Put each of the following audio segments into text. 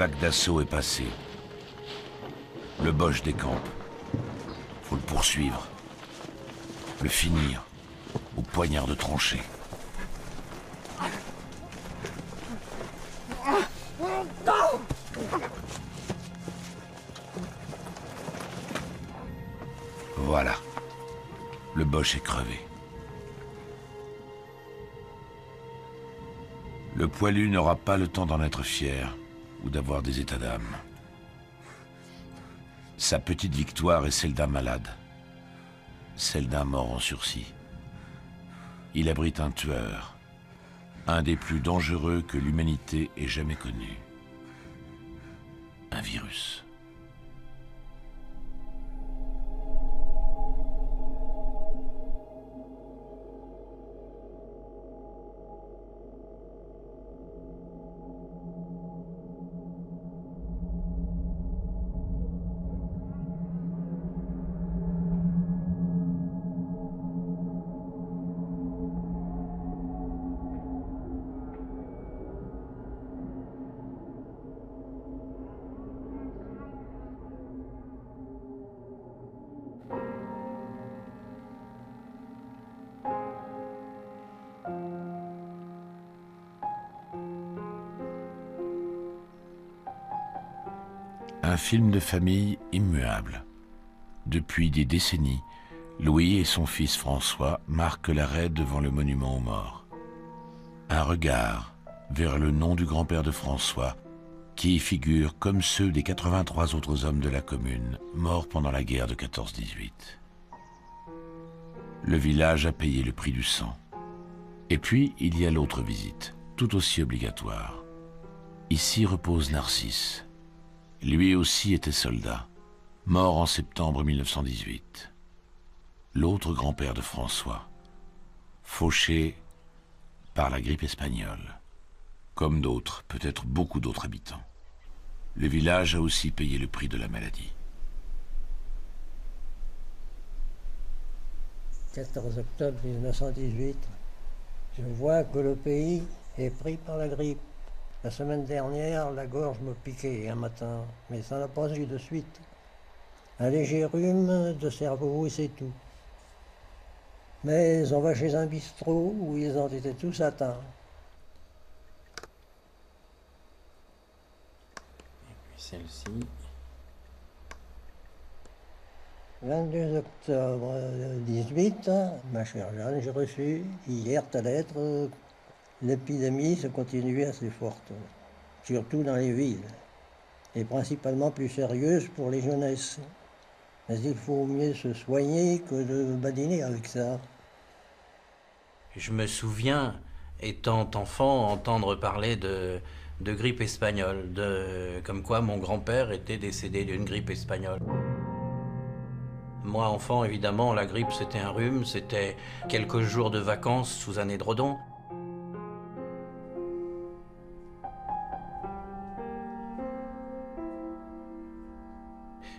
vague d'assaut est passée. Le Boche décampe. Faut le poursuivre. Le finir au poignard de tranchée. Voilà. Le Boche est crevé. Le poilu n'aura pas le temps d'en être fier ou d'avoir des états d'âme. Sa petite victoire est celle d'un malade, celle d'un mort en sursis. Il abrite un tueur, un des plus dangereux que l'humanité ait jamais connu. Un virus. Un film de famille immuable. Depuis des décennies, Louis et son fils François marquent l'arrêt devant le monument aux morts. Un regard vers le nom du grand-père de François, qui y figure comme ceux des 83 autres hommes de la commune, morts pendant la guerre de 14-18. Le village a payé le prix du sang. Et puis, il y a l'autre visite, tout aussi obligatoire. Ici repose Narcisse. Lui aussi était soldat, mort en septembre 1918. L'autre grand-père de François, fauché par la grippe espagnole, comme d'autres, peut-être beaucoup d'autres habitants. Le village a aussi payé le prix de la maladie. 14 octobre 1918, je vois que le pays est pris par la grippe. La semaine dernière, la gorge me piquait un matin, mais ça n'a pas eu de suite. Un léger rhume de cerveau et c'est tout. Mais on va chez un bistrot où ils ont été tous atteints. Et puis celle-ci. 22 octobre 18, ma chère Jeanne, j'ai reçu hier ta lettre. L'épidémie se continue assez forte, surtout dans les villes, et principalement plus sérieuse pour les jeunesses. Mais il faut mieux se soigner que de badiner avec ça. Je me souviens, étant enfant, entendre parler de grippe espagnole, comme quoi mon grand-père était décédé d'une grippe espagnole. Moi, enfant, évidemment, la grippe, c'était un rhume, c'était quelques jours de vacances sous un édredon.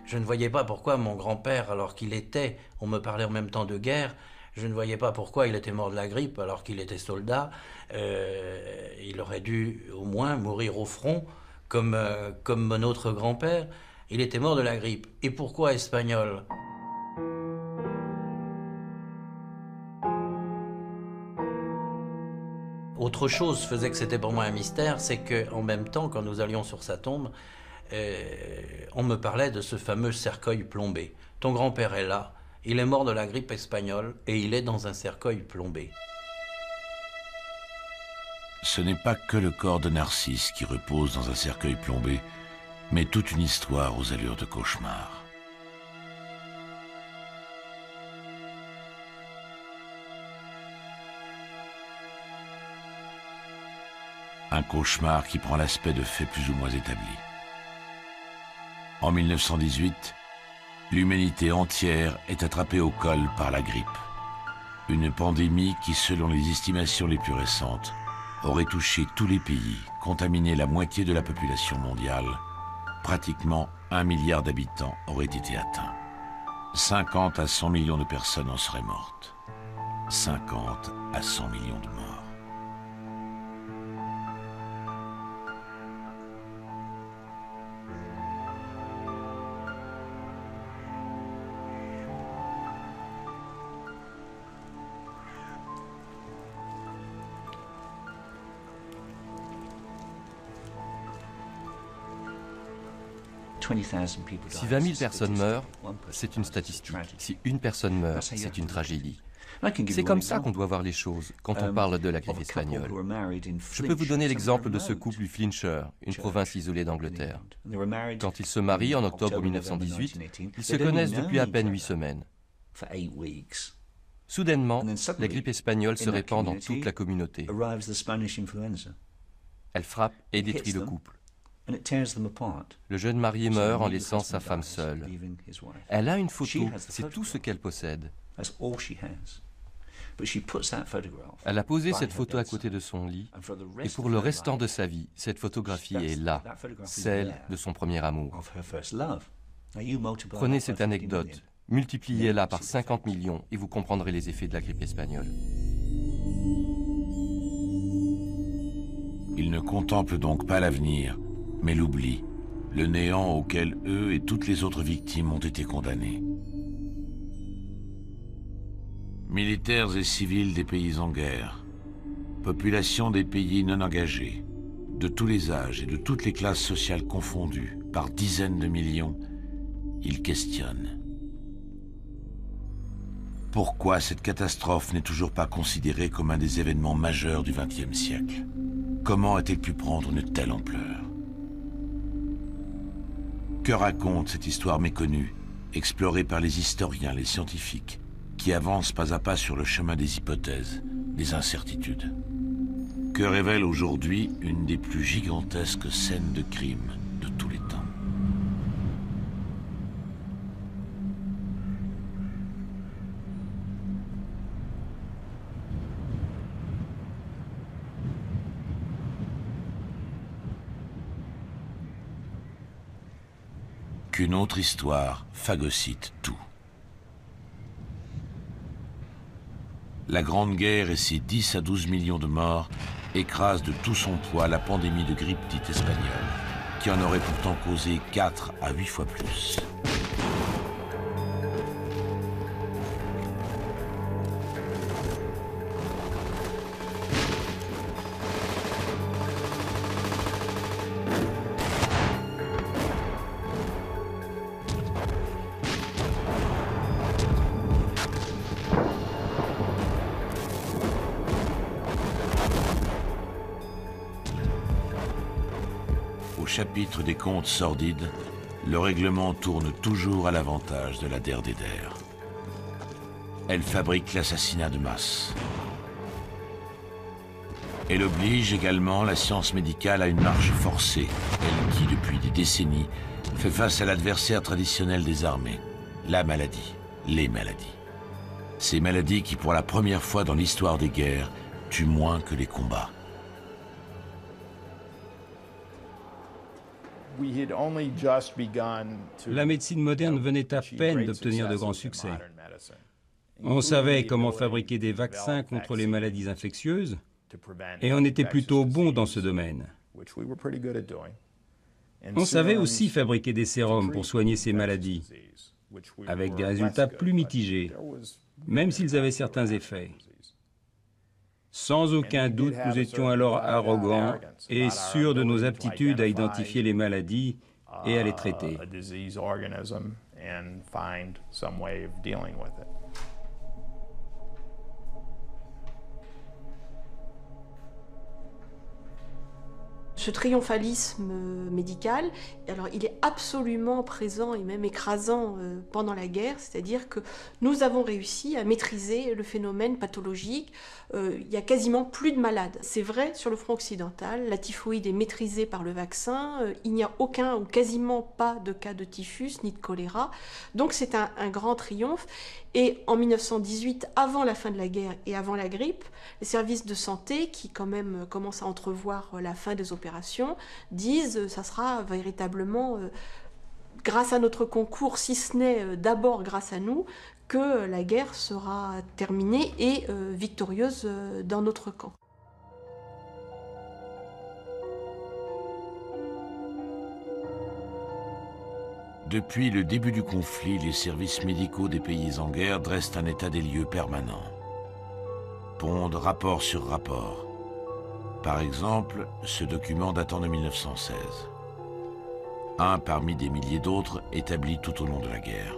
Je ne voyais pas pourquoi mon grand-père, alors qu'il était, on me parlait en même temps de guerre, je ne voyais pas pourquoi il était mort de la grippe alors qu'il était soldat. Il aurait dû au moins mourir au front, comme mon autre grand-père. Il était mort de la grippe. Et pourquoi espagnol ? Autre chose faisait que c'était pour moi un mystère, c'est qu'en même temps, quand nous allions sur sa tombe, on me parlait de ce fameux cercueil plombé. Ton grand-père est là, il est mort de la grippe espagnole et il est dans un cercueil plombé. Ce n'est pas que le corps de Narcisse qui repose dans un cercueil plombé, mais toute une histoire aux allures de cauchemar. Un cauchemar qui prend l'aspect de faits plus ou moins établis. En 1918, l'humanité entière est attrapée au col par la grippe. Une pandémie qui, selon les estimations les plus récentes, aurait touché tous les pays, contaminé la moitié de la population mondiale. Pratiquement 1 milliard d'habitants auraient été atteints. 50 à 100 millions de personnes en seraient mortes. 50 à 100 millions de morts. Si 20 000 personnes meurent, c'est une statistique. Si une personne meurt, c'est une tragédie. C'est comme ça qu'on doit voir les choses quand on parle de la grippe espagnole. Je peux vous donner l'exemple de ce couple du Flintshire, une province isolée d'Angleterre. Quand ils se marient en octobre 1918, ils se connaissent depuis à peine 8 semaines. Soudainement, la grippe espagnole se répand dans toute la communauté. Elle frappe et détruit le couple. Le jeune marié meurt en laissant sa femme seule. Elle a une photo, c'est tout ce qu'elle possède. Elle a posé cette photo à côté de son lit, et pour le restant de sa vie, cette photographie est là, celle de son premier amour. Prenez cette anecdote, multipliez-la par 50 millions et vous comprendrez les effets de la grippe espagnole. Ils ne contemplent donc pas l'avenir, mais l'oubli, le néant auquel eux et toutes les autres victimes ont été condamnés. Militaires et civils des pays en guerre, population des pays non engagés, de tous les âges et de toutes les classes sociales confondues, par dizaines de millions, ils questionnent. Pourquoi cette catastrophe n'est toujours pas considérée comme un des événements majeurs du XXe siècle? Comment a-t-elle pu prendre une telle ampleur? Que raconte cette histoire méconnue, explorée par les historiens, les scientifiques, qui avancent pas à pas sur le chemin des hypothèses, des incertitudes? Que révèle aujourd'hui une des plus gigantesques scènes de crime de tous les temps? Qu'une autre histoire phagocyte tout. La Grande Guerre et ses 10 à 12 millions de morts écrasent de tout son poids la pandémie de grippe dite espagnole, qui en aurait pourtant causé 4 à 8 fois plus. Au chapitre des comptes sordides, le règlement tourne toujours à l'avantage de la DER. Elle fabrique l'assassinat de masse. Elle oblige également la science médicale à une marche forcée, elle qui, depuis des décennies, fait face à l'adversaire traditionnel des armées, la maladie, les maladies. Ces maladies qui, pour la première fois dans l'histoire des guerres, tuent moins que les combats. La médecine moderne venait à peine d'obtenir de grands succès. On savait comment fabriquer des vaccins contre les maladies infectieuses, et on était plutôt bon dans ce domaine. On savait aussi fabriquer des sérums pour soigner ces maladies, avec des résultats plus mitigés, même s'ils avaient certains effets. Sans aucun doute, nous étions alors arrogants et sûrs de nos aptitudes à identifier les maladies et à les traiter. Ce triomphalisme médical, alors il est absolument présent et même écrasant pendant la guerre, c'est-à-dire que nous avons réussi à maîtriser le phénomène pathologique. Il y a quasiment plus de malades. C'est vrai sur le front occidental, la typhoïde est maîtrisée par le vaccin, il n'y a aucun ou quasiment pas de cas de typhus ni de choléra, donc c'est un grand triomphe. Et en 1918, avant la fin de la guerre et avant la grippe, les services de santé, qui quand même commencent à entrevoir la fin des opérations, disent ça sera véritablement grâce à notre concours, si ce n'est d'abord grâce à nous, que la guerre sera terminée et victorieuse dans notre camp. Depuis le début du conflit, les services médicaux des pays en guerre dressent un état des lieux permanent. Pondent rapport sur rapport. Par exemple, ce document datant de 1916. un parmi des milliers d'autres établis tout au long de la guerre.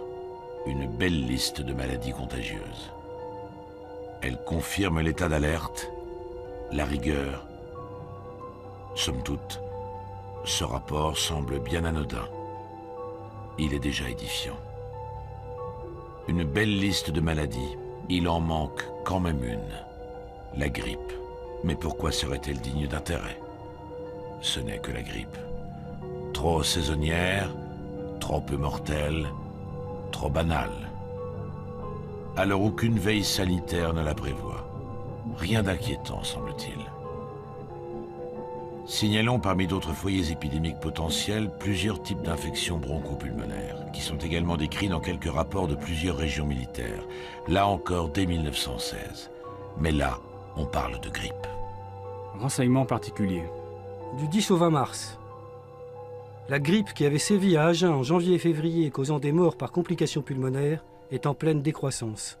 Une belle liste de maladies contagieuses. Elle confirme l'état d'alerte, la rigueur. Somme toute, ce rapport semble bien anodin. Il est déjà édifiant. Une belle liste de maladies, il en manque quand même une. La grippe. Mais pourquoi serait-elle digne d'intérêt? Ce n'est que la grippe. Trop saisonnière, trop peu mortelle, trop banale. Alors aucune veille sanitaire ne la prévoit. Rien d'inquiétant, semble-t-il. Signalons parmi d'autres foyers épidémiques potentiels plusieurs types d'infections bronchopulmonaires, qui sont également décrits dans quelques rapports de plusieurs régions militaires, là encore dès 1916. Mais là, on parle de grippe. Renseignement particulier. Du 10 au 20 mars. La grippe qui avait sévi à Agen en janvier et février, causant des morts par complications pulmonaires, est en pleine décroissance.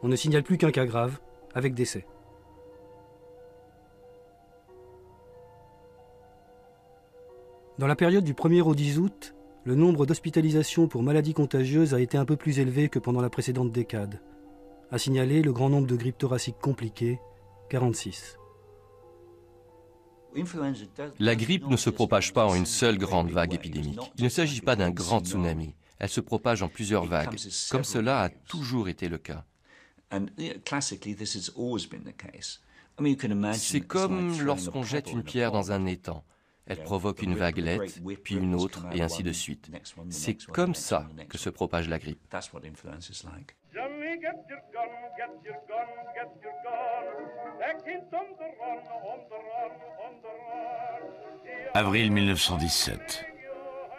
On ne signale plus qu'un cas grave, avec décès. Dans la période du 1er au 10 août, le nombre d'hospitalisations pour maladies contagieuses a été un peu plus élevé que pendant la précédente décade. À signaler le grand nombre de grippes thoraciques compliquées, 46. La grippe ne se propage pas en une seule grande vague épidémique. Il ne s'agit pas d'un grand tsunami. Elle se propage en plusieurs vagues, comme cela a toujours été le cas. C'est comme lorsqu'on jette une pierre dans un étang. Elle provoque une vaguelette, puis une autre, et ainsi de suite. C'est comme ça que se propage la grippe. Avril 1917.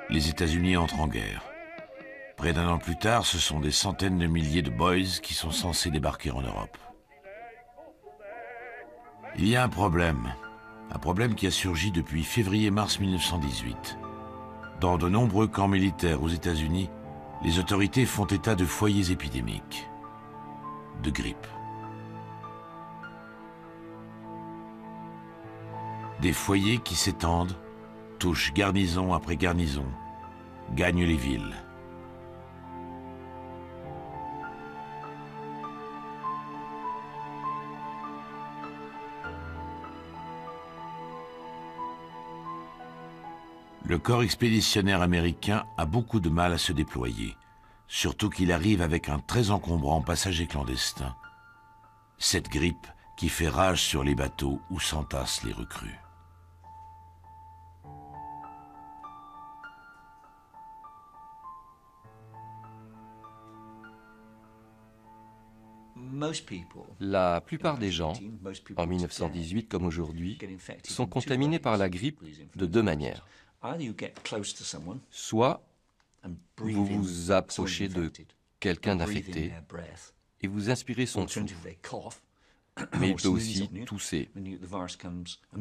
Les États-Unis entrent en guerre. Près d'un an plus tard, ce sont des centaines de milliers de boys qui sont censés débarquer en Europe. Il y a un problème qui a surgi depuis février-mars 1918. Dans de nombreux camps militaires aux États-Unis, les autorités font état de foyers épidémiques, de grippe. Des foyers qui s'étendent, touchent garnison après garnison, gagnent les villes. Le corps expéditionnaire américain a beaucoup de mal à se déployer, surtout qu'il arrive avec un très encombrant passager clandestin. Cette grippe qui fait rage sur les bateaux où s'entassent les recrues. La plupart des gens, en 1918 comme aujourd'hui, sont contaminés par la grippe de deux manières. Soit vous vous approchez de quelqu'un d'infecté et vous inspirez son souffle, mais il peut aussi tousser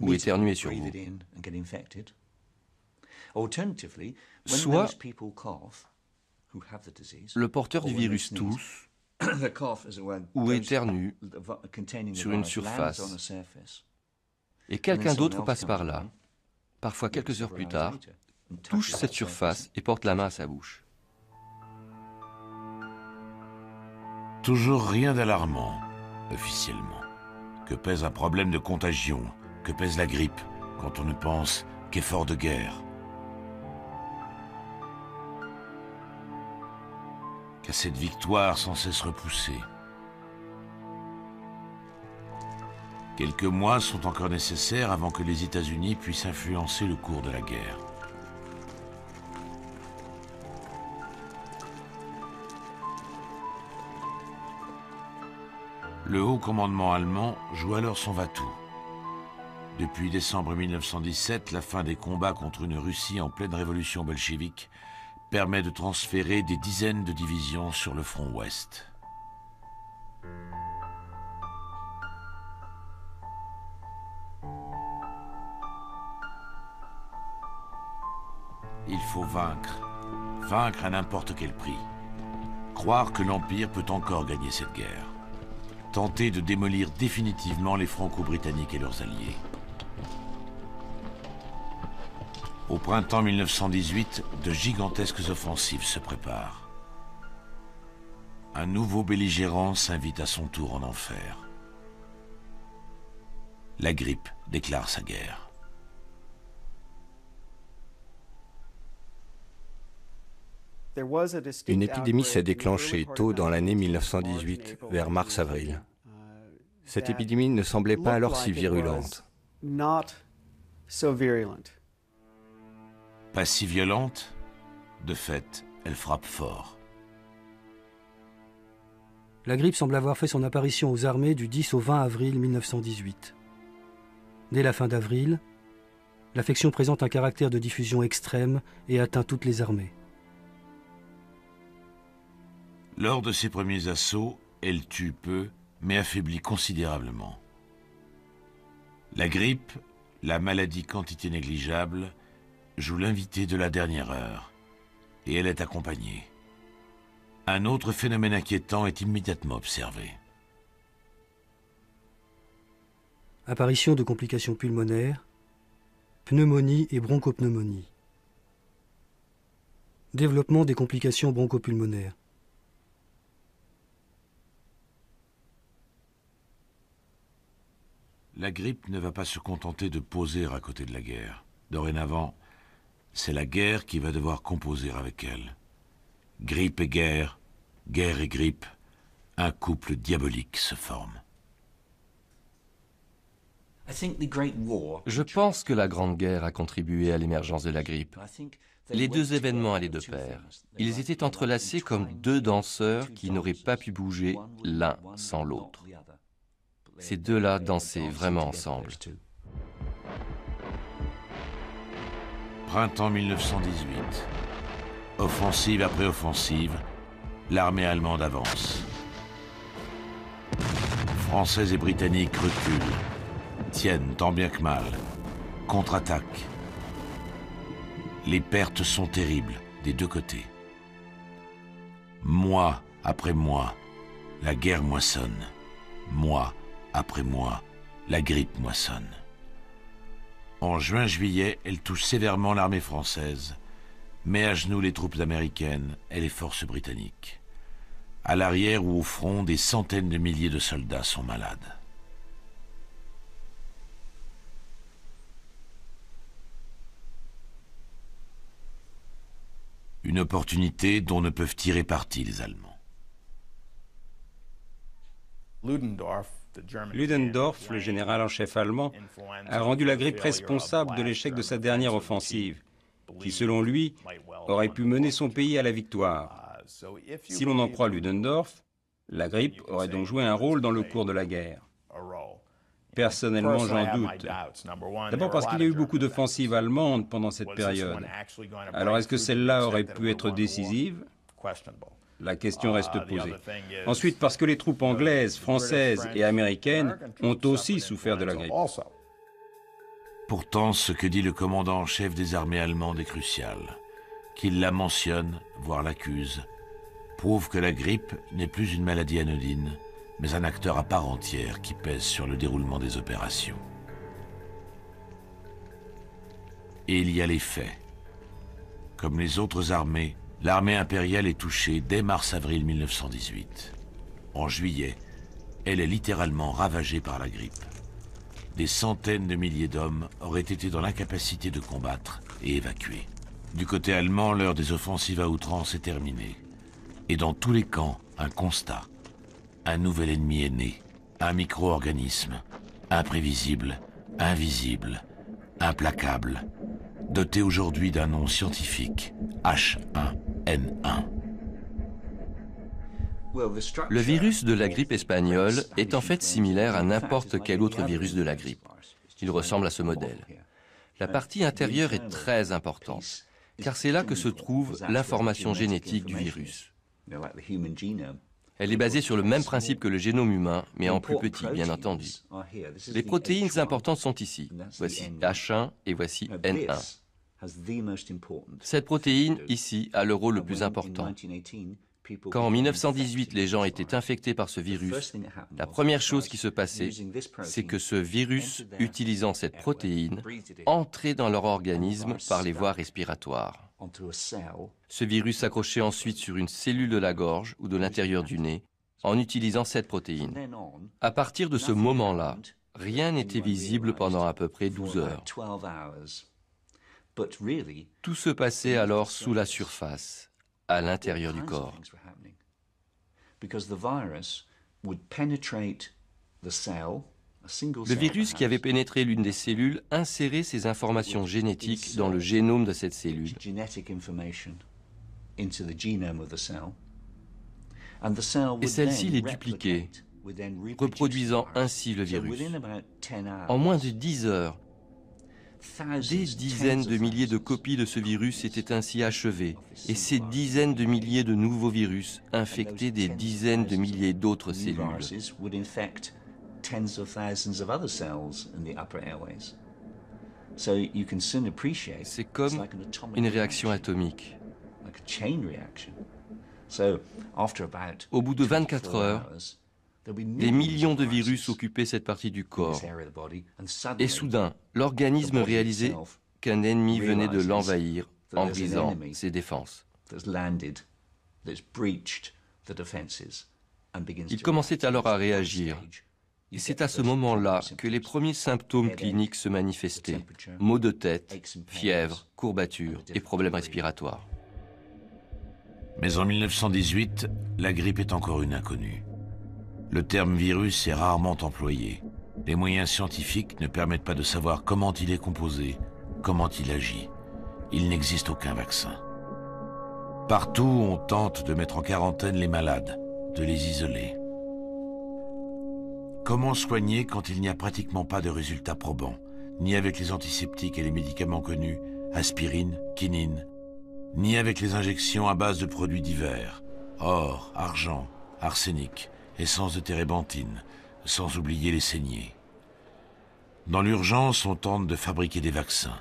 ou éternuer sur vous. Soit le porteur du virus tousse ou éternue sur une surface et quelqu'un d'autre passe par là, parfois quelques heures plus tard, touche cette surface et porte la main à sa bouche. Toujours rien d'alarmant, officiellement. Que pèse un problème de contagion, que pèse la grippe, quand on ne pense qu'effort de guerre. Qu'à cette victoire sans cesse repoussée. Quelques mois sont encore nécessaires avant que les États-Unis puissent influencer le cours de la guerre. Le haut commandement allemand joue alors son va-tout. Depuis décembre 1917, la fin des combats contre une Russie en pleine révolution bolchevique permet de transférer des dizaines de divisions sur le front ouest. Il faut vaincre à n'importe quel prix. Croire que l'Empire peut encore gagner cette guerre. Tenter de démolir définitivement les Franco-Britanniques et leurs alliés. Au printemps 1918, de gigantesques offensives se préparent. Un nouveau belligérant s'invite à son tour en enfer. La grippe déclare sa guerre. Une épidémie s'est déclenchée tôt dans l'année 1918, vers mars-avril. Cette épidémie ne semblait pas alors si virulente. Pas si violente, de fait, elle frappe fort. La grippe semble avoir fait son apparition aux armées du 10 au 20 avril 1918. Dès la fin d'avril, l'affection présente un caractère de diffusion extrême et atteint toutes les armées. Lors de ses premiers assauts, elle tue peu, mais affaiblit considérablement. La grippe, la maladie quantité négligeable, joue l'invité de la dernière heure, et elle est accompagnée. Un autre phénomène inquiétant est immédiatement observé. Apparition de complications pulmonaires, pneumonie et bronchopneumonie. Développement des complications bronchopulmonaires. La grippe ne va pas se contenter de poser à côté de la guerre. Dorénavant, c'est la guerre qui va devoir composer avec elle. Grippe et guerre et grippe, un couple diabolique se forme. Je pense que la Grande Guerre a contribué à l'émergence de la grippe. Les deux événements allaient de pair. Ils étaient entrelacés comme deux danseurs qui n'auraient pas pu bouger l'un sans l'autre. Ces deux-là dansaient vraiment ensemble. Printemps 1918. Offensive après offensive, l'armée allemande avance. Français et Britanniques reculent, tiennent tant bien que mal, contre-attaquent. Les pertes sont terribles des deux côtés. Mois après mois, la guerre moissonne. Mois après mois, la grippe moissonne. En juin-juillet, elle touche sévèrement l'armée française, met à genoux les troupes américaines et les forces britanniques. À l'arrière ou au front, des centaines de milliers de soldats sont malades. Une opportunité dont ne peuvent tirer parti les Allemands. Ludendorff, le général en chef allemand, a rendu la grippe responsable de l'échec de sa dernière offensive, qui, selon lui, aurait pu mener son pays à la victoire. Si l'on en croit Ludendorff, la grippe aurait donc joué un rôle dans le cours de la guerre. Personnellement, j'en doute. D'abord parce qu'il y a eu beaucoup d'offensives allemandes pendant cette période. Alors est-ce que celle-là aurait pu être décisive ? La question reste posée. Ensuite, parce que les troupes anglaises, françaises et américaines ont aussi souffert de la grippe. Pourtant, ce que dit le commandant en chef des armées allemandes est crucial. Qu'il la mentionne, voire l'accuse, prouve que la grippe n'est plus une maladie anodine, mais un acteur à part entière qui pèse sur le déroulement des opérations. Et il y a les faits. Comme les autres armées, l'armée impériale est touchée dès mars-avril 1918. En juillet, elle est littéralement ravagée par la grippe. Des centaines de milliers d'hommes auraient été dans l'incapacité de combattre et évacués. Du côté allemand, l'heure des offensives à outrance est terminée. Et dans tous les camps, un constat. Un nouvel ennemi est né. Un micro-organisme. Imprévisible, invisible, implacable. Doté aujourd'hui d'un nom scientifique, H1N1. Le virus de la grippe espagnole est en fait similaire à n'importe quel autre virus de la grippe. Il ressemble à ce modèle. La partie intérieure est très importante, car c'est là que se trouve l'information génétique du virus. Elle est basée sur le même principe que le génome humain, mais en plus petit, bien entendu. Les protéines importantes sont ici. Voici H1 et voici N1. Cette protéine, ici, a le rôle le plus important. Quand en 1918 les gens étaient infectés par ce virus, la première chose qui se passait, c'est que ce virus, utilisant cette protéine, entrait dans leur organisme par les voies respiratoires. Ce virus s'accrochait ensuite sur une cellule de la gorge ou de l'intérieur du nez en utilisant cette protéine. À partir de ce moment-là, rien n'était visible pendant à peu près 12 heures. Tout se passait alors sous la surface, à l'intérieur du corps. Le virus qui avait pénétré l'une des cellules insérait ses informations génétiques dans le génome de cette cellule. Et celle-ci les dupliquait, reproduisant ainsi le virus. En moins de 10 heures, des dizaines de milliers de copies de ce virus étaient ainsi achevées, et ces dizaines de milliers de nouveaux virus infectaient des dizaines de milliers d'autres cellules. C'est comme une réaction atomique. Au bout de 24 heures, des millions de virus occupaient cette partie du corps. Et soudain, l'organisme réalisait qu'un ennemi venait de l'envahir en brisant ses défenses. Il commençait alors à réagir. Et c'est à ce moment-là que les premiers symptômes cliniques se manifestaient. Maux de tête, fièvre, courbatures et problèmes respiratoires. Mais en 1918, la grippe est encore une inconnue. Le terme virus est rarement employé. Les moyens scientifiques ne permettent pas de savoir comment il est composé, comment il agit. Il n'existe aucun vaccin. Partout, on tente de mettre en quarantaine les malades, de les isoler. Comment soigner quand il n'y a pratiquement pas de résultats probants, ni avec les antiseptiques et les médicaments connus, aspirine, quinine, ni avec les injections à base de produits divers, or, argent, arsenic, essence de térébenthine, sans oublier les saignées. Dans l'urgence, on tente de fabriquer des vaccins.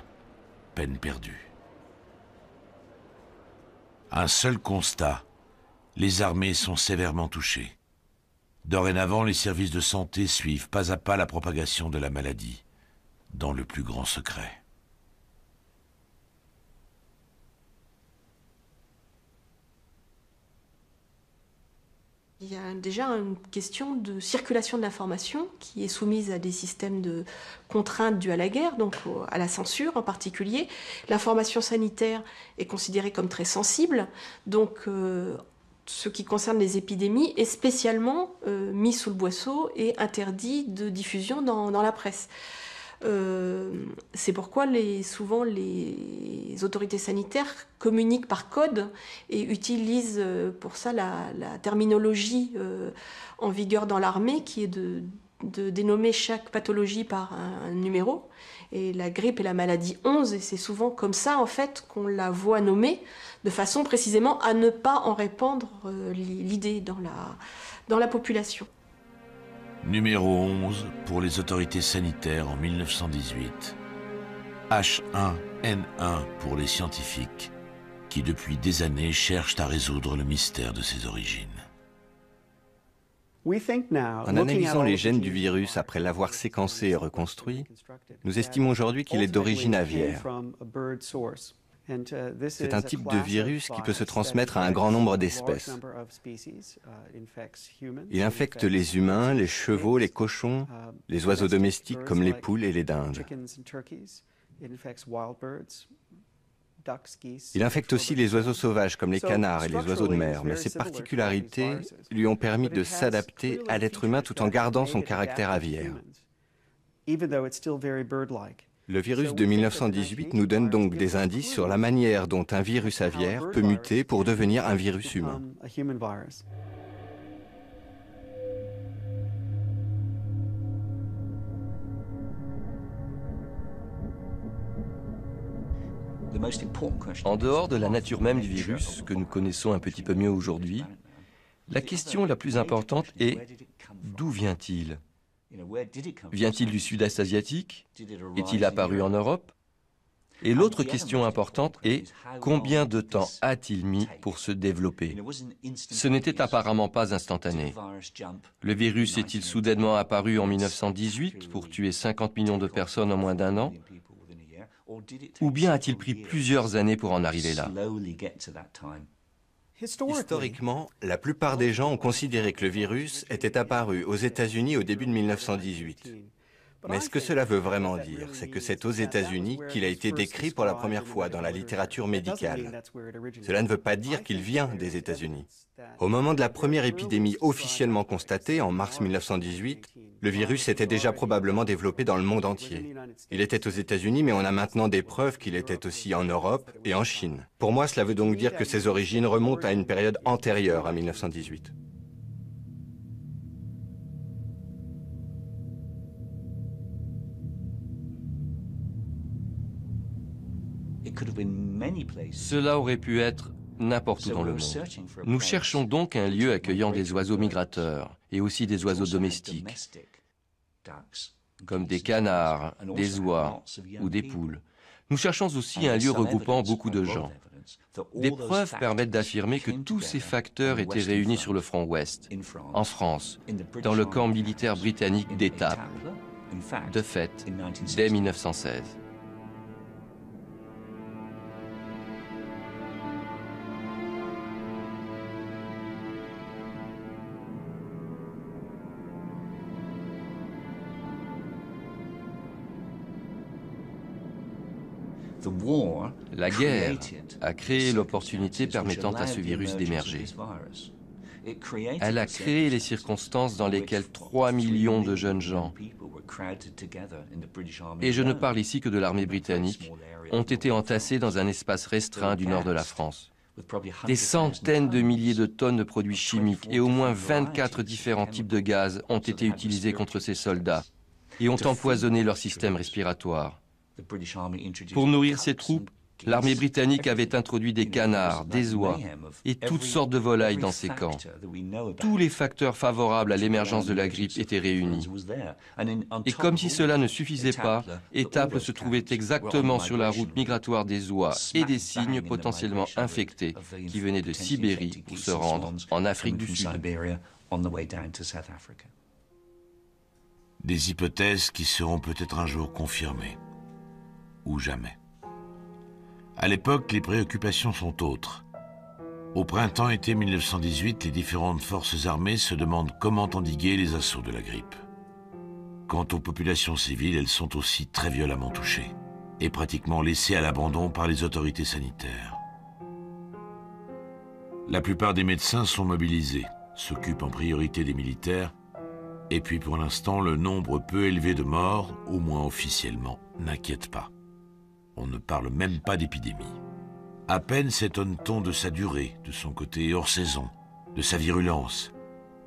Peine perdue. Un seul constat, les armées sont sévèrement touchées. Dorénavant, les services de santé suivent pas à pas la propagation de la maladie, dans le plus grand secret. Il y a déjà une question de circulation de l'information qui est soumise à des systèmes de contraintes dues à la guerre, donc à la censure en particulier. L'information sanitaire est considérée comme très sensible, donc ce qui concerne les épidémies est spécialement mis sous le boisseau et interdit de diffusion dans la presse. C'est pourquoi souvent les autorités sanitaires communiquent par code et utilisent pour ça la terminologie en vigueur dans l'armée qui est de dénommer chaque pathologie par un numéro. Et la grippe est la maladie 11 et c'est souvent comme ça en fait qu'on la voit nommée de façon précisément à ne pas en répandre l'idée dans la population. Numéro 11 pour les autorités sanitaires en 1918. H1N1 pour les scientifiques qui depuis des années cherchent à résoudre le mystère de ses origines. En analysant les gènes du virus après l'avoir séquencé et reconstruit, nous estimons aujourd'hui qu'il est d'origine aviaire. C'est un type de virus qui peut se transmettre à un grand nombre d'espèces. Il infecte les humains, les chevaux, les cochons, les oiseaux domestiques comme les poules et les dindes. Il infecte aussi les oiseaux sauvages comme les canards et les oiseaux de mer, mais ses particularités lui ont permis de s'adapter à l'être humain tout en gardant son caractère aviaire. Le virus de 1918 nous donne donc des indices sur la manière dont un virus aviaire peut muter pour devenir un virus humain. En dehors de la nature même du virus, que nous connaissons un petit peu mieux aujourd'hui, la question la plus importante est d'où vient-il ? Vient-il du sud-est asiatique? Est-il apparu en Europe? Et l'autre question importante est combien de temps a-t-il mis pour se développer? Ce n'était apparemment pas instantané. Le virus est-il soudainement apparu en 1918 pour tuer 50 millions de personnes en moins d'un an? Ou bien a-t-il pris plusieurs années pour en arriver là? Historiquement, la plupart des gens ont considéré que le virus était apparu aux États-Unis au début de 1918. Mais ce que cela veut vraiment dire, c'est que c'est aux États-Unis qu'il a été décrit pour la première fois dans la littérature médicale. Cela ne veut pas dire qu'il vient des États-Unis. Au moment de la première épidémie officiellement constatée, en mars 1918, le virus était déjà probablement développé dans le monde entier. Il était aux États-Unis, mais on a maintenant des preuves qu'il était aussi en Europe et en Chine. Pour moi, cela veut donc dire que ses origines remontent à une période antérieure à 1918. Cela aurait pu être n'importe où dans le monde. Nous cherchons donc un lieu accueillant des oiseaux migrateurs et aussi des oiseaux domestiques, comme des canards, des oies ou des poules. Nous cherchons aussi un lieu regroupant beaucoup de gens. Des preuves permettent d'affirmer que tous ces facteurs étaient réunis sur le front ouest, en France, dans le camp militaire britannique d'Étaples, de fait, dès 1916. La guerre a créé l'opportunité permettant à ce virus d'émerger. Elle a créé les circonstances dans lesquelles 3 millions de jeunes gens, et je ne parle ici que de l'armée britannique, ont été entassés dans un espace restreint du nord de la France. Des centaines de milliers de tonnes de produits chimiques et au moins 24 différents types de gaz ont été utilisés contre ces soldats et ont empoisonné leur système respiratoire. Pour nourrir ses troupes, l'armée britannique avait introduit des canards, des oies et toutes sortes de volailles dans ces camps. Tous les facteurs favorables à l'émergence de la grippe étaient réunis. Et comme si cela ne suffisait pas, Étaples se trouvait exactement sur la route migratoire des oies et des cygnes potentiellement infectés qui venaient de Sibérie pour se rendre en Afrique du Sud. Des hypothèses qui seront peut-être un jour confirmées. Ou jamais. À l'époque, les préoccupations sont autres. Au printemps-été 1918, les différentes forces armées se demandent comment endiguer les assauts de la grippe. Quant aux populations civiles, elles sont aussi très violemment touchées et pratiquement laissées à l'abandon par les autorités sanitaires. La plupart des médecins sont mobilisés, s'occupent en priorité des militaires, et puis pour l'instant, le nombre peu élevé de morts, au moins officiellement, n'inquiète pas. On ne parle même pas d'épidémie. À peine s'étonne-t-on de sa durée, de son côté hors saison, de sa virulence,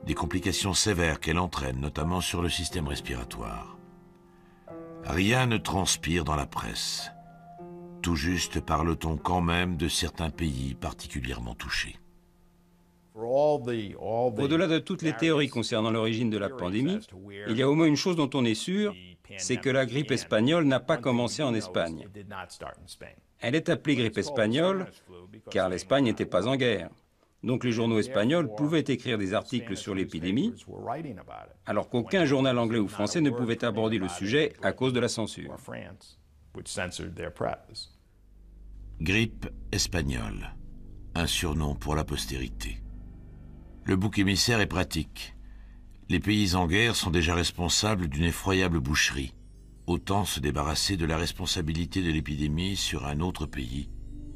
des complications sévères qu'elle entraîne, notamment sur le système respiratoire. Rien ne transpire dans la presse. Tout juste parle-t-on quand même de certains pays particulièrement touchés. Au-delà de toutes les théories concernant l'origine de la pandémie, il y a au moins une chose dont on est sûr, c'est que la grippe espagnole n'a pas commencé en Espagne. Elle est appelée grippe espagnole car l'Espagne n'était pas en guerre. Donc les journaux espagnols pouvaient écrire des articles sur l'épidémie, alors qu'aucun journal anglais ou français ne pouvait aborder le sujet à cause de la censure. Grippe espagnole, un surnom pour la postérité. Le bouc émissaire est pratique. Les pays en guerre sont déjà responsables d'une effroyable boucherie. Autant se débarrasser de la responsabilité de l'épidémie sur un autre pays,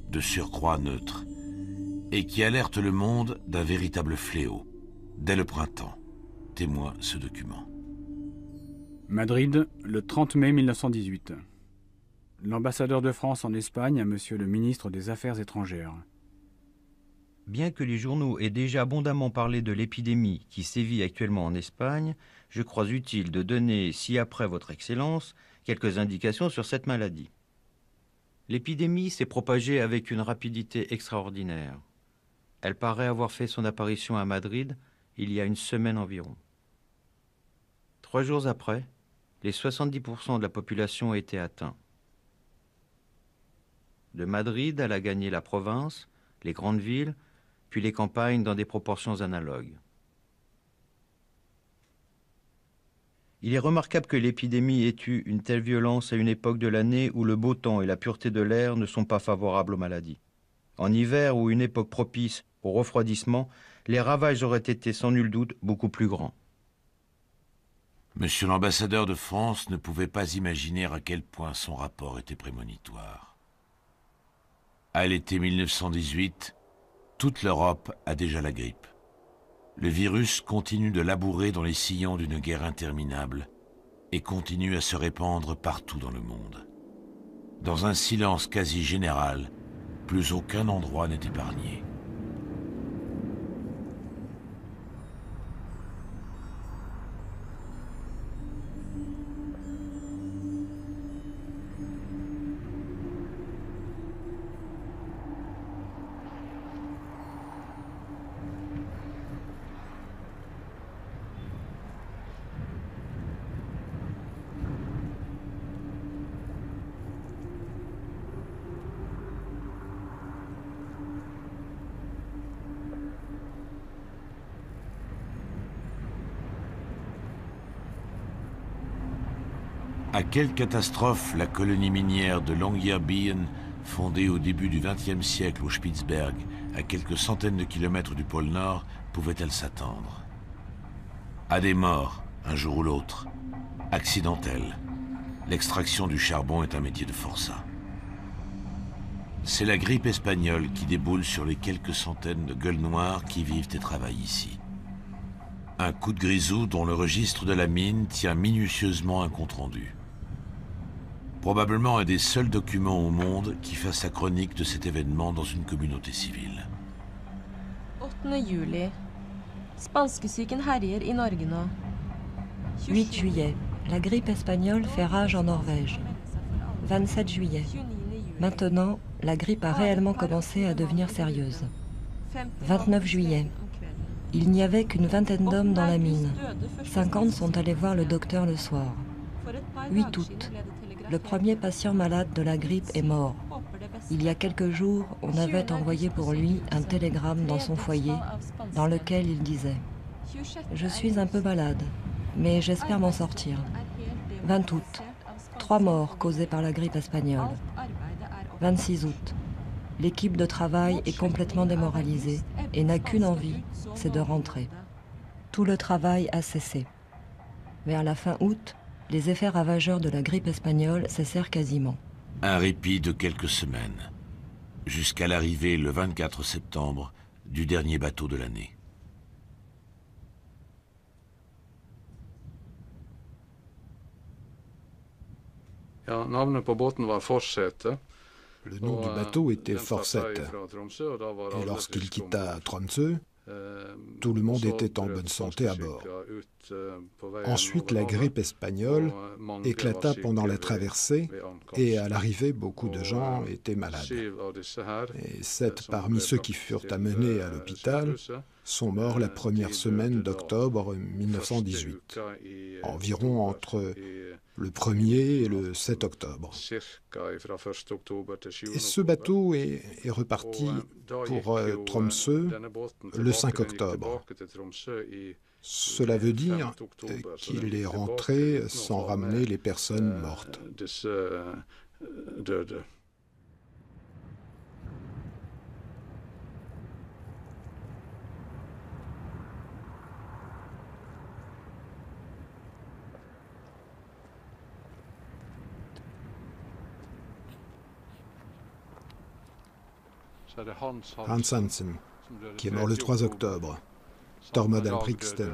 de surcroît neutre, et qui alerte le monde d'un véritable fléau, dès le printemps. Témoin ce document. Madrid, le 30 mai 1918. L'ambassadeur de France en Espagne à Monsieur le ministre des Affaires étrangères. Bien que les journaux aient déjà abondamment parlé de l'épidémie qui sévit actuellement en Espagne, je crois utile de donner, ci-après votre Excellence, quelques indications sur cette maladie. L'épidémie s'est propagée avec une rapidité extraordinaire. Elle paraît avoir fait son apparition à Madrid il y a une semaine environ. 3 jours après, les 70% de la population étaient atteints. De Madrid, elle a gagné la province, les grandes villes, puis les campagnes dans des proportions analogues. Il est remarquable que l'épidémie ait eu une telle violence à une époque de l'année où le beau temps et la pureté de l'air ne sont pas favorables aux maladies. En hiver ou une époque propice au refroidissement, les ravages auraient été sans nul doute beaucoup plus grands. Monsieur l'ambassadeur de France ne pouvait pas imaginer à quel point son rapport était prémonitoire. À l'été 1918, toute l'Europe a déjà la grippe. Le virus continue de labourer dans les sillons d'une guerre interminable et continue à se répandre partout dans le monde. Dans un silence quasi général, plus aucun endroit n'est épargné. À quelle catastrophe la colonie minière de Longyearbyen, fondée au début du XXe siècle au Spitzberg, à quelques centaines de kilomètres du pôle Nord, pouvait-elle s'attendre? À des morts, un jour ou l'autre, accidentelles. L'extraction du charbon est un métier de forçat. C'est la grippe espagnole qui déboule sur les quelques centaines de gueules noires qui vivent et travaillent ici. Un coup de grisou dont le registre de la mine tient minutieusement un compte-rendu. Probablement un des seuls documents au monde qui fasse la chronique de cet événement dans une communauté civile. 8 juillet. La grippe espagnole fait rage en Norvège. 27 juillet. Maintenant, la grippe a réellement commencé à devenir sérieuse. 29 juillet. Il n'y avait qu'une vingtaine d'hommes dans la mine. 50 sont allés voir le docteur le soir. 8 août. Le premier patient malade de la grippe est mort. Il y a quelques jours, on avait envoyé pour lui un télégramme dans son foyer dans lequel il disait « Je suis un peu malade, mais j'espère m'en sortir. » 20 août. 3 morts causés par la grippe espagnole. 26 août. L'équipe de travail est complètement démoralisée et n'a qu'une envie, c'est de rentrer. Tout le travail a cessé. Vers la fin août, les effets ravageurs de la grippe espagnole cessèrent quasiment. Un répit de quelques semaines, jusqu'à l'arrivée le 24 septembre du dernier bateau de l'année. Le nom du bateau était Forsett. Et lorsqu'il quitta Tromsø, tout le monde était en bonne santé à bord. Ensuite, la grippe espagnole éclata pendant la traversée et à l'arrivée, beaucoup de gens étaient malades. Et 7 parmi ceux qui furent amenés à l'hôpital sont morts la première semaine d'octobre 1918, environ entre le 1er et le 7 octobre. Et ce bateau est reparti pour Tromsø le 5 octobre. Cela veut dire qu'il est rentré sans ramener les personnes mortes. Hans Hansen, qui est mort le 3 octobre. Tormod Albrigtsen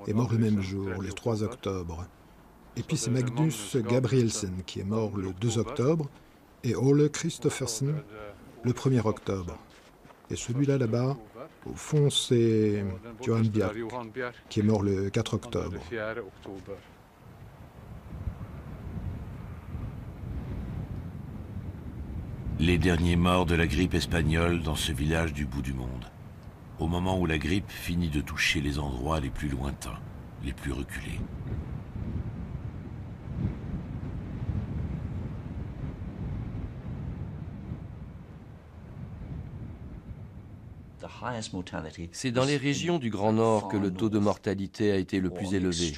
est mort le même jour, le 3 octobre. Et puis c'est Magnus Gabrielsen qui est mort le 2 octobre et Ole Christoffersen le 1er octobre. Et celui-là là-bas, au fond, c'est Johan Bjerk qui est mort le 4 octobre. Les derniers morts de la grippe espagnole dans ce village du bout du monde, au moment où la grippe finit de toucher les endroits les plus lointains, les plus reculés. C'est dans les régions du Grand Nord que le taux de mortalité a été le plus élevé.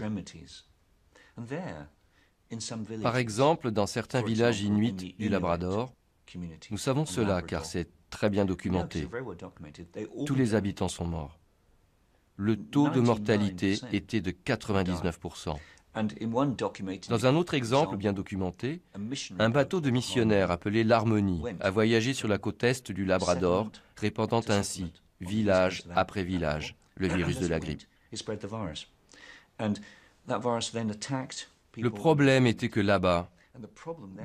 Par exemple, dans certains villages inuits du Labrador, nous savons cela car c'est très bien documenté. Tous les habitants sont morts. Le taux de mortalité était de 99%. Dans un autre exemple bien documenté, un bateau de missionnaires appelé l'Harmonie a voyagé sur la côte est du Labrador, répandant ainsi, village après village, le virus de la grippe. Le problème était que là-bas,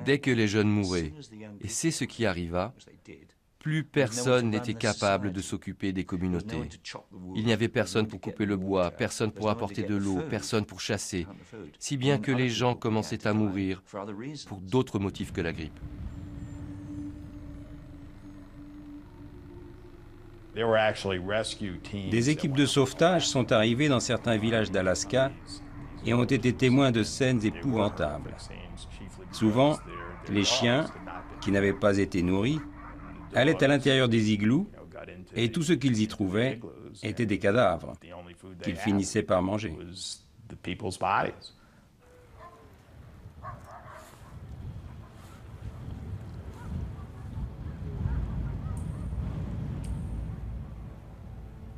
dès que les jeunes mouraient, et c'est ce qui arriva, plus personne n'était capable de s'occuper des communautés. Il n'y avait personne pour couper le bois, personne pour apporter de l'eau, personne pour chasser, si bien que les gens commençaient à mourir pour d'autres motifs que la grippe. Des équipes de sauvetage sont arrivées dans certains villages d'Alaska et ont été témoins de scènes épouvantables. Souvent, les chiens, qui n'avaient pas été nourris, allaient à l'intérieur des igloos et tout ce qu'ils y trouvaient était des cadavres qu'ils finissaient par manger.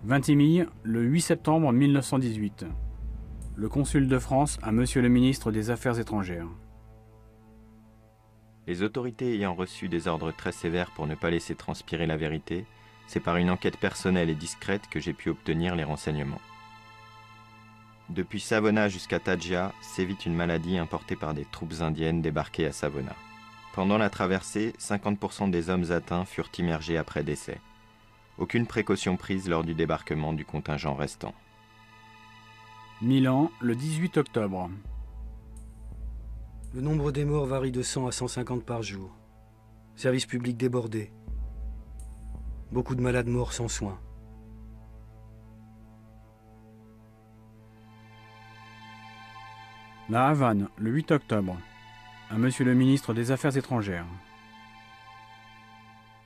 Vintimille, le 8 septembre 1918. Le consul de France à Monsieur le ministre des Affaires étrangères. Les autorités ayant reçu des ordres très sévères pour ne pas laisser transpirer la vérité, c'est par une enquête personnelle et discrète que j'ai pu obtenir les renseignements. Depuis Savona jusqu'à Tadja sévit une maladie importée par des troupes indiennes débarquées à Savona. Pendant la traversée, 50% des hommes atteints furent immergés après décès. Aucune précaution prise lors du débarquement du contingent restant. Milan, le 18 octobre. Le nombre des morts varie de 100 à 150 par jour. Service public débordé. Beaucoup de malades morts sans soins. La Havane, le 8 octobre. À Monsieur le ministre des Affaires étrangères.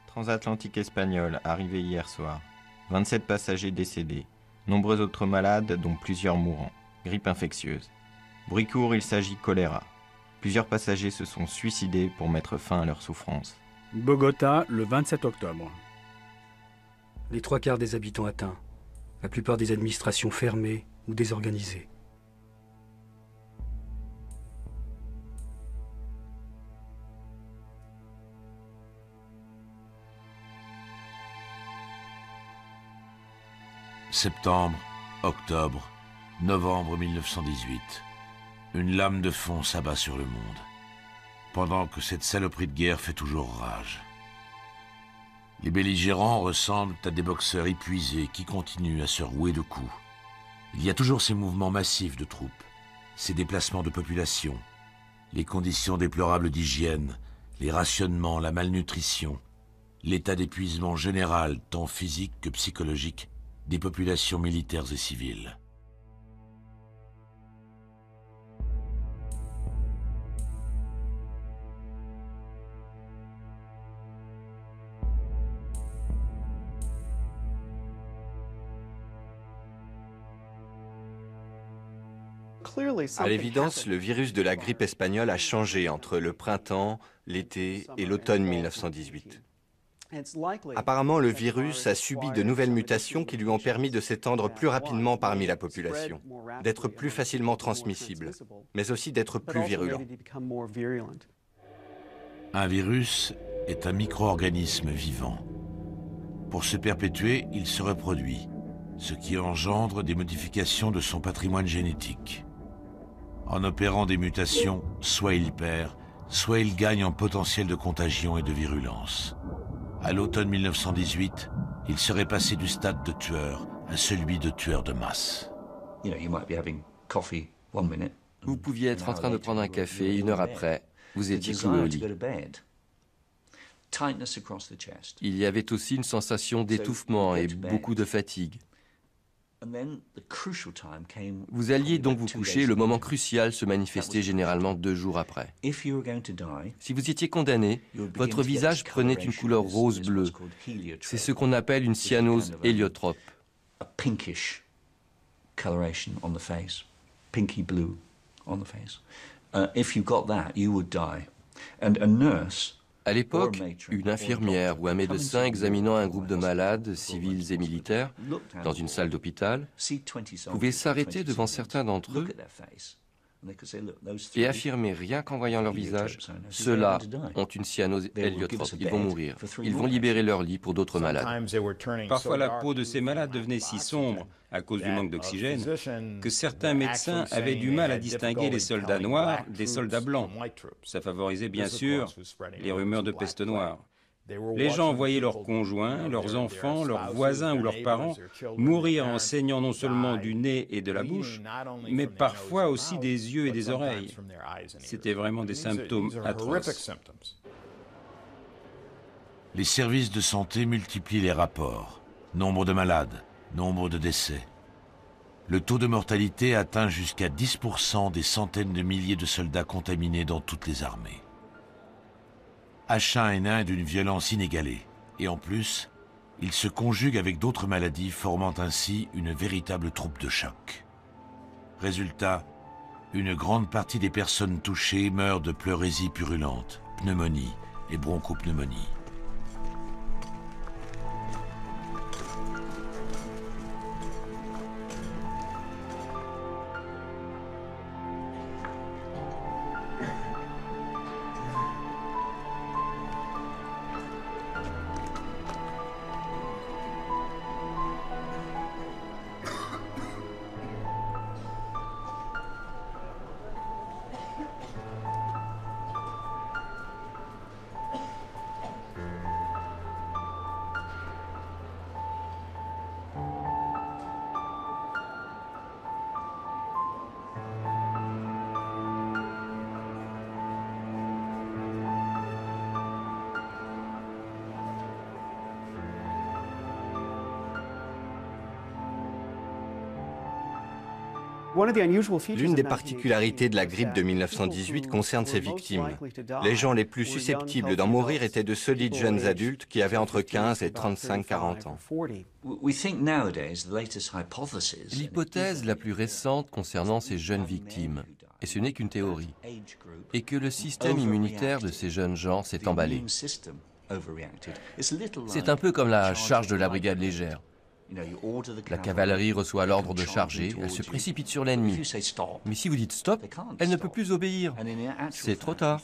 Transatlantique espagnol, arrivé hier soir. 27 passagers décédés. Nombreux autres malades, dont plusieurs mourants. Grippe infectieuse. Bruit court, il s'agit choléra. Plusieurs passagers se sont suicidés pour mettre fin à leur souffrance. Bogota, le 27 octobre. Les 3/4 des habitants atteints. La plupart des administrations fermées ou désorganisées. Septembre, octobre, novembre 1918. Une lame de fond s'abat sur le monde, pendant que cette saloperie de guerre fait toujours rage. Les belligérants ressemblent à des boxeurs épuisés qui continuent à se rouer de coups. Il y a toujours ces mouvements massifs de troupes, ces déplacements de population, les conditions déplorables d'hygiène, les rationnements, la malnutrition, l'état d'épuisement général, tant physique que psychologique, des populations militaires et civiles. À l'évidence, le virus de la grippe espagnole a changé entre le printemps, l'été et l'automne 1918. Apparemment, le virus a subi de nouvelles mutations qui lui ont permis de s'étendre plus rapidement parmi la population, d'être plus facilement transmissible, mais aussi d'être plus virulent. Un virus est un micro-organisme vivant. Pour se perpétuer, il se reproduit, ce qui engendre des modifications de son patrimoine génétique. En opérant des mutations, soit il perd, soit il gagne en potentiel de contagion et de virulence. À l'automne 1918, il serait passé du stade de tueur à celui de tueur de masse. Vous pouviez être en train de prendre un café, 1 heure après, vous étiez cloué au lit. Il y avait aussi une sensation d'étouffement et beaucoup de fatigue. Vous alliez donc vous coucher, le moment crucial se manifestait généralement 2 jours après. Si vous étiez condamné, votre visage prenait une couleur rose-bleu. C'est ce qu'on appelle une cyanose héliotrope. À l'époque, une infirmière ou un médecin examinant un groupe de malades, civils et militaires, dans une salle d'hôpital, pouvait s'arrêter devant certains d'entre eux et affirmer rien qu'en voyant leur visage, ceux-là ont une cyanose héliotrope, ils vont mourir. Ils vont libérer leur lit pour d'autres malades. Parfois, la peau de ces malades devenait si sombre à cause du manque d'oxygène que certains médecins avaient du mal à distinguer les soldats noirs des soldats blancs. Ça favorisait bien sûr les rumeurs de peste noire. Les gens voyaient leurs conjoints, leurs enfants, leurs voisins ou leurs parents mourir en saignant non seulement du nez et de la bouche, mais parfois aussi des yeux et des oreilles. C'était vraiment des symptômes atroces. Les services de santé multiplient les rapports. Nombre de malades, nombre de décès. Le taux de mortalité atteint jusqu'à 10% des centaines de milliers de soldats contaminés dans toutes les armées. H1N1 est d'une violence inégalée, et en plus, il se conjugue avec d'autres maladies, formant ainsi une véritable troupe de choc. Résultat, une grande partie des personnes touchées meurent de pleurésie purulente, pneumonie et bronchopneumonie. L'une des particularités de la grippe de 1918 concerne ses victimes. Les gens les plus susceptibles d'en mourir étaient de solides jeunes adultes qui avaient entre 15 et 35-40 ans. L'hypothèse la plus récente concernant ces jeunes victimes, et ce n'est qu'une théorie, est que le système immunitaire de ces jeunes gens s'est emballé. C'est un peu comme la charge de la brigade légère. La cavalerie reçoit l'ordre de charger, elle se précipite sur l'ennemi. Mais si vous dites stop, elle ne peut plus obéir. C'est trop tard.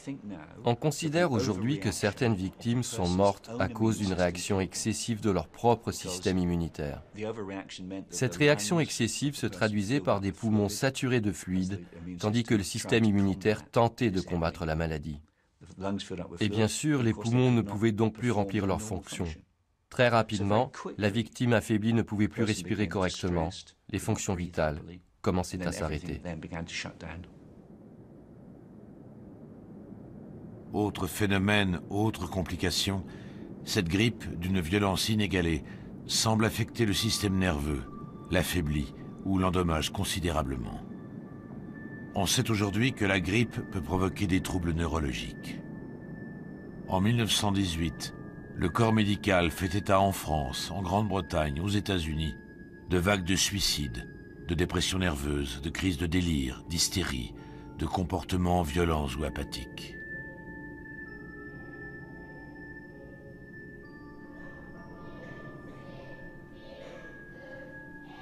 On considère aujourd'hui que certaines victimes sont mortes à cause d'une réaction excessive de leur propre système immunitaire. Cette réaction excessive se traduisait par des poumons saturés de fluide, tandis que le système immunitaire tentait de combattre la maladie. Et bien sûr, les poumons ne pouvaient donc plus remplir leurs fonctions. Très rapidement, la victime affaiblie ne pouvait plus respirer correctement. Les fonctions vitales commençaient à s'arrêter. Autre phénomène, autre complication, cette grippe, d'une violence inégalée, semble affecter le système nerveux, l'affaiblit ou l'endommage considérablement. On sait aujourd'hui que la grippe peut provoquer des troubles neurologiques. En 1918, le corps médical fait état en France, en Grande-Bretagne, aux États-Unis, de vagues de suicides, de dépression nerveuse, de crises de délire, d'hystérie, de comportements violents ou apathiques.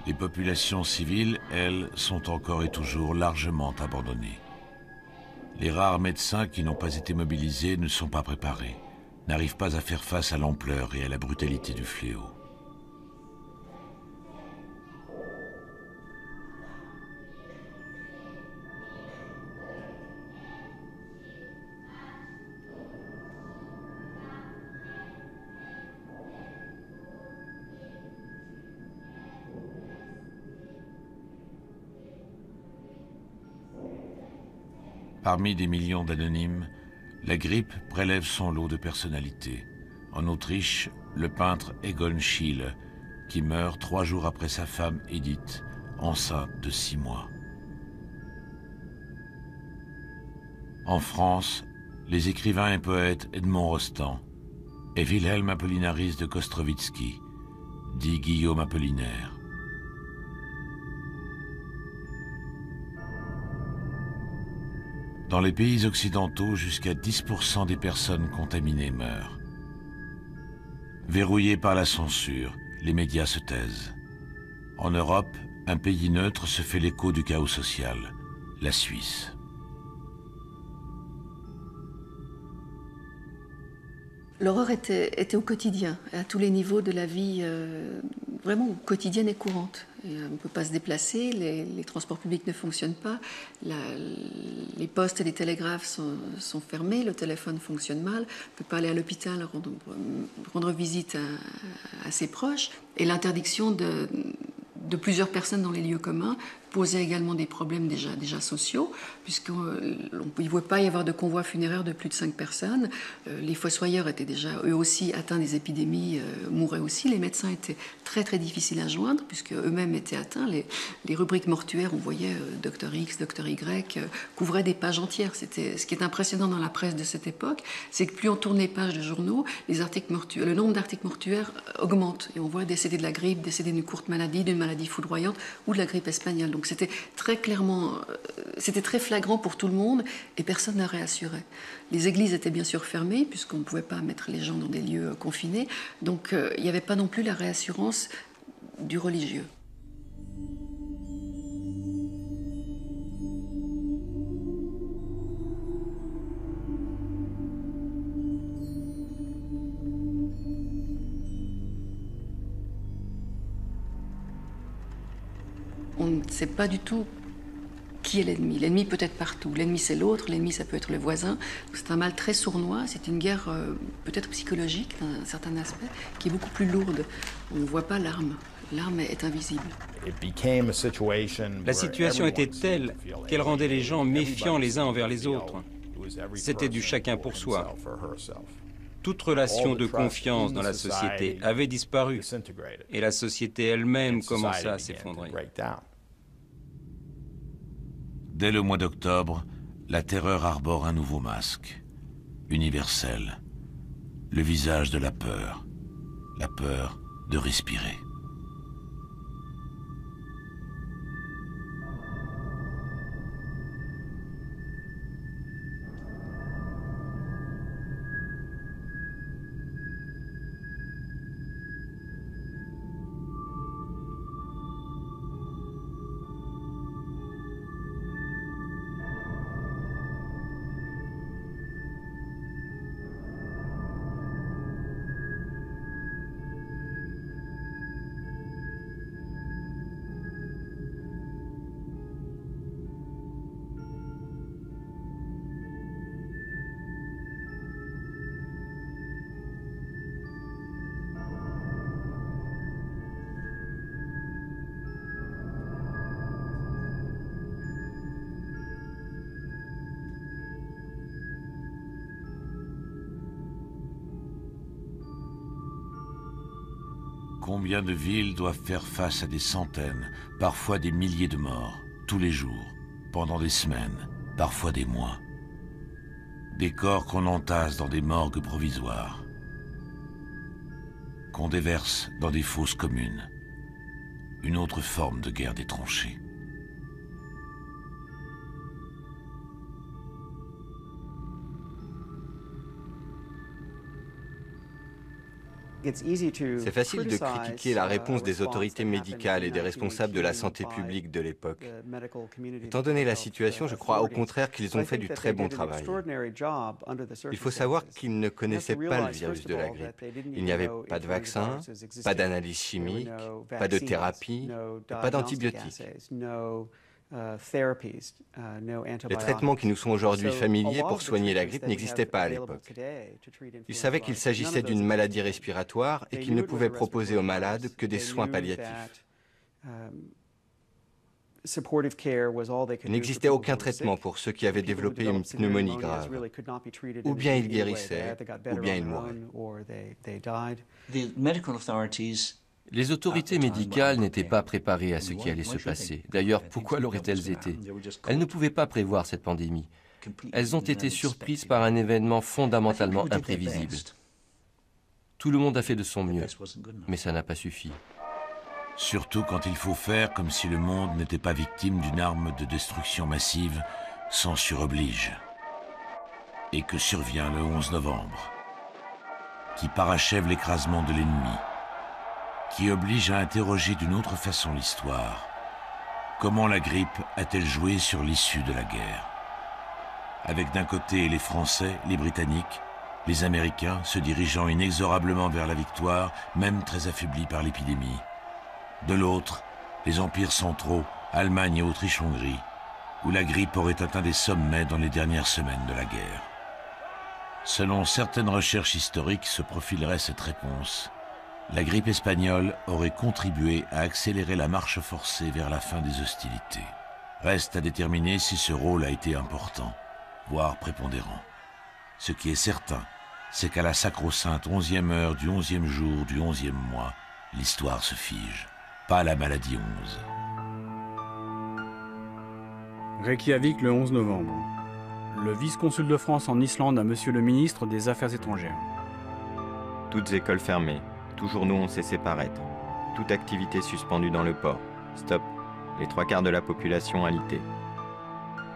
Les populations civiles, elles, sont encore et toujours largement abandonnées. Les rares médecins qui n'ont pas été mobilisés ne sont pas préparés, n'arrivent pas à faire face à l'ampleur et à la brutalité du fléau. Parmi des millions d'anonymes, la grippe prélève son lot de personnalités. En Autriche, le peintre Egon Schiele qui meurt 3 jours après sa femme Edith, enceinte de 6 mois. En France, les écrivains et poètes Edmond Rostand et Wilhelm Apollinaris de Kostrowitzki, dit Guillaume Apollinaire. Dans les pays occidentaux, jusqu'à 10% des personnes contaminées meurent. Verrouillés par la censure, les médias se taisent. En Europe, un pays neutre se fait l'écho du chaos social, la Suisse. L'horreur était au quotidien, à tous les niveaux de la vie, vraiment quotidienne et courante. Et on ne peut pas se déplacer, les transports publics ne fonctionnent pas, les postes et les télégraphes sont fermés, le téléphone fonctionne mal, on ne peut pas aller à l'hôpital rendre visite à ses proches. Et l'interdiction de plusieurs personnes dans les lieux communs posait également des problèmes déjà sociaux, puisqu'il ne pouvait pas y avoir de convoi funéraire de plus de 5 personnes. Les fossoyeurs étaient déjà eux aussi atteints des épidémies, mouraient aussi. Les médecins étaient très très difficiles à joindre, puisque eux-mêmes étaient atteints. Les rubriques mortuaires, on voyait Dr X, Dr Y, couvraient des pages entières. Ce qui est impressionnant dans la presse de cette époque, c'est que plus on tourne les pages de journaux, le nombre d'articles mortuaires augmente. Et on voit décédés de la grippe, décédés d'une courte maladie, d'une maladie foudroyante ou de la grippe espagnole. Donc c'était très clairement, c'était très flagrant pour tout le monde et personne ne réassurait. Les églises étaient bien sûr fermées puisqu'on ne pouvait pas mettre les gens dans des lieux confinés. Donc il n'y avait pas non plus la réassurance du religieux. On ne sait pas du tout qui est l'ennemi. L'ennemi peut être partout. L'ennemi, c'est l'autre. L'ennemi, ça peut être le voisin. C'est un mal très sournois. C'est une guerre peut-être psychologique, d'un certain aspect, qui est beaucoup plus lourde. On ne voit pas l'arme. L'arme est invisible. La situation était telle qu'elle rendait les gens méfiants les uns envers les autres. C'était du chacun pour soi. Toute relation de confiance dans la société avait disparu et la société elle-même commença à s'effondrer. Dès le mois d'octobre, la terreur arbore un nouveau masque, universel, le visage de la peur de respirer. Combien de villes doivent faire face à des centaines, parfois des milliers de morts, tous les jours, pendant des semaines, parfois des mois. Des corps qu'on entasse dans des morgues provisoires, qu'on déverse dans des fosses communes. Une autre forme de guerre des tranchées. C'est facile de critiquer la réponse des autorités médicales et des responsables de la santé publique de l'époque. Étant donné la situation, je crois au contraire qu'ils ont fait du très bon travail. Il faut savoir qu'ils ne connaissaient pas le virus de la grippe. Il n'y avait pas de vaccin, pas d'analyse chimique, pas de thérapie, pas d'antibiotiques. Les traitements qui nous sont aujourd'hui familiers pour soigner la grippe n'existaient pas à l'époque. Ils savaient qu'il s'agissait d'une maladie respiratoire et qu'ils ne pouvaient proposer aux malades que des soins palliatifs. Il n'existait aucun traitement pour ceux qui avaient développé une pneumonie grave. Ou bien ils guérissaient, ou bien ils mouraient. Les autorités médicales n'étaient pas préparées à ce qui allait se passer. D'ailleurs, pourquoi l'auraient-elles été? Elles ne pouvaient pas prévoir cette pandémie. Elles ont été surprises par un événement fondamentalement imprévisible. Tout le monde a fait de son mieux, mais ça n'a pas suffi. Surtout quand il faut faire comme si le monde n'était pas victime d'une arme de destruction massive sans suroblige. Et que survient le 11 novembre, qui parachève l'écrasement de l'ennemi, qui oblige à interroger d'une autre façon l'histoire. Comment la grippe a-t-elle joué sur l'issue de la guerre? Avec d'un côté les Français, les Britanniques, les Américains se dirigeant inexorablement vers la victoire, même très affaiblis par l'épidémie. De l'autre, les empires centraux, Allemagne et Autriche-Hongrie, où la grippe aurait atteint des sommets dans les dernières semaines de la guerre. Selon certaines recherches historiques, se profilerait cette réponse. La grippe espagnole aurait contribué à accélérer la marche forcée vers la fin des hostilités. Reste à déterminer si ce rôle a été important, voire prépondérant. Ce qui est certain, c'est qu'à la sacro-sainte 11e heure du 11e jour du 11e mois, l'histoire se fige. Pas la maladie 11. Reykjavik, le 11 novembre. Le vice-consul de France en Islande à Monsieur le ministre des Affaires étrangères. Toutes écoles fermées. Tous journaux ont cessé paraître. Toute activité suspendue dans le port. Stop. Les 3/4 de la population alitée.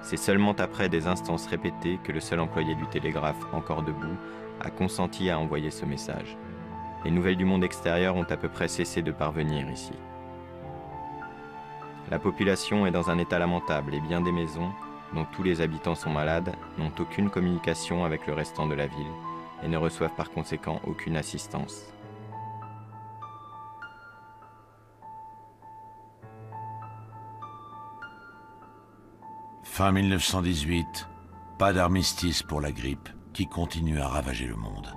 C'est seulement après des instances répétées que le seul employé du télégraphe, encore debout, a consenti à envoyer ce message. Les nouvelles du monde extérieur ont à peu près cessé de parvenir ici. La population est dans un état lamentable et bien des maisons, dont tous les habitants sont malades, n'ont aucune communication avec le restant de la ville et ne reçoivent par conséquent aucune assistance. Fin 1918, pas d'armistice pour la grippe qui continue à ravager le monde.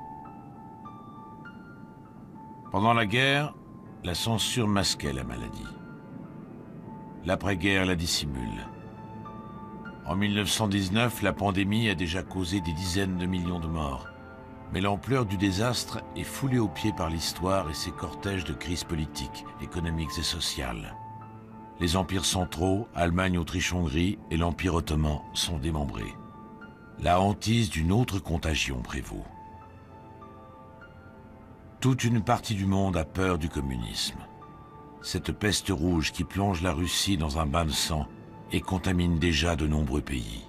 Pendant la guerre, la censure masquait la maladie. L'après-guerre la dissimule. En 1919, la pandémie a déjà causé des dizaines de millions de morts. Mais l'ampleur du désastre est foulée aux pieds par l'histoire et ses cortèges de crises politiques, économiques et sociales. Les empires centraux, Allemagne, Autriche-Hongrie et l'Empire ottoman sont démembrés. La hantise d'une autre contagion prévaut. Toute une partie du monde a peur du communisme. Cette peste rouge qui plonge la Russie dans un bain de sang et contamine déjà de nombreux pays.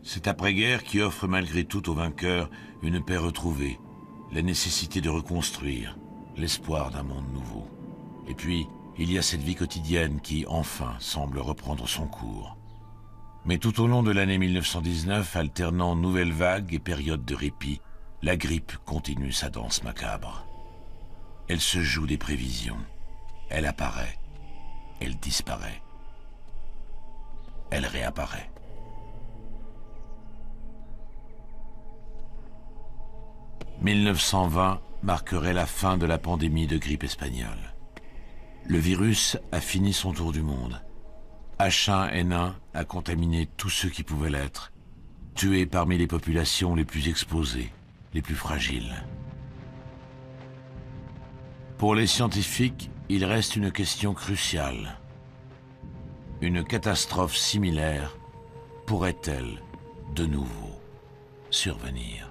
Cette après-guerre qui offre malgré tout aux vainqueurs une paix retrouvée, la nécessité de reconstruire, l'espoir d'un monde nouveau. Et puis, il y a cette vie quotidienne qui, enfin, semble reprendre son cours. Mais tout au long de l'année 1919, alternant nouvelles vagues et périodes de répit, la grippe continue sa danse macabre. Elle se joue des prévisions. Elle apparaît. Elle disparaît. Elle réapparaît. « 1920 marquerait la fin de la pandémie de grippe espagnole. Le virus a fini son tour du monde. H1N1 a contaminé tous ceux qui pouvaient l'être, tué parmi les populations les plus exposées, les plus fragiles. Pour les scientifiques, il reste une question cruciale. Une catastrophe similaire pourrait-elle de nouveau survenir ?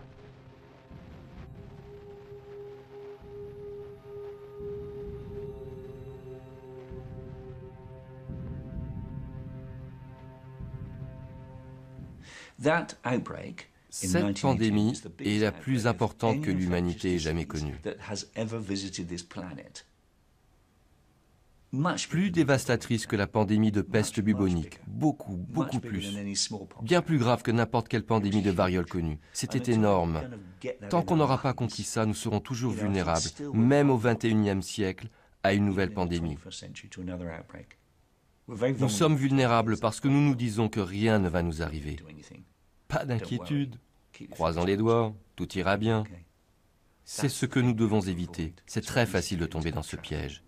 Cette pandémie est la plus importante que l'humanité ait jamais connue. Plus dévastatrice que la pandémie de peste bubonique, beaucoup plus. Bien plus grave que n'importe quelle pandémie de variole connue. C'était énorme. Tant qu'on n'aura pas compris ça, nous serons toujours vulnérables, même au XXIe siècle, à une nouvelle pandémie. Nous sommes vulnérables parce que nous nous disons que rien ne va nous arriver. Pas d'inquiétude. Croisons les doigts, tout ira bien. C'est ce que nous devons éviter. C'est très facile de tomber dans ce piège.